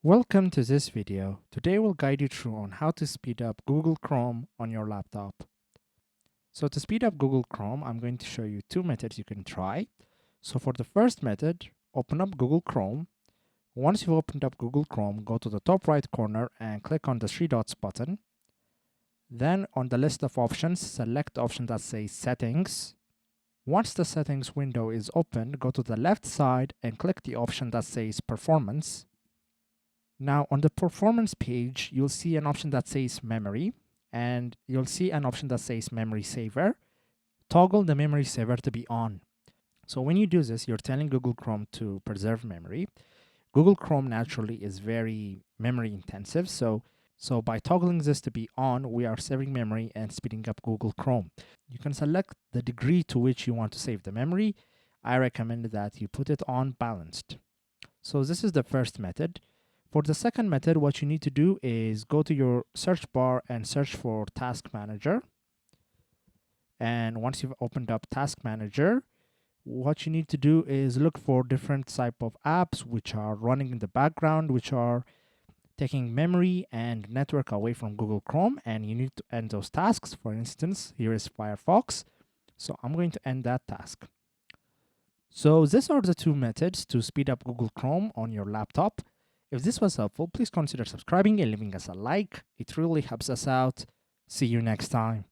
Welcome to this video. Today we'll guide you through on how to speed up Google Chrome on your laptop. So to speed up Google Chrome, I'm going to show you two methods you can try. So for the first method, open up Google Chrome. Once you've opened up Google Chrome, go to the top right corner and click on the three dots button. Then on the list of options, select the option that says Settings. Once the Settings window is open, go to the left side and click the option that says Performance. Now on the performance page, you'll see an option that says memory, and you'll see an option that says memory saver. Toggle the memory saver to be on. So when you do this, you're telling Google Chrome to preserve memory. Google Chrome naturally is very memory intensive. So by toggling this to be on, we are saving memory and speeding up Google Chrome. You can select the degree to which you want to save the memory. I recommend that you put it on balanced. So this is the first method. For the second method, what you need to do is go to your search bar and search for Task Manager. And once you've opened up Task Manager, what you need to do is look for different type of apps which are running in the background, which are taking memory and network away from Google Chrome, and you need to end those tasks. For instance, here is Firefox. So I'm going to end that task. So these are the two methods to speed up Google Chrome on your laptop. If this was helpful, please consider subscribing and leaving us a like. It really helps us out. See you next time.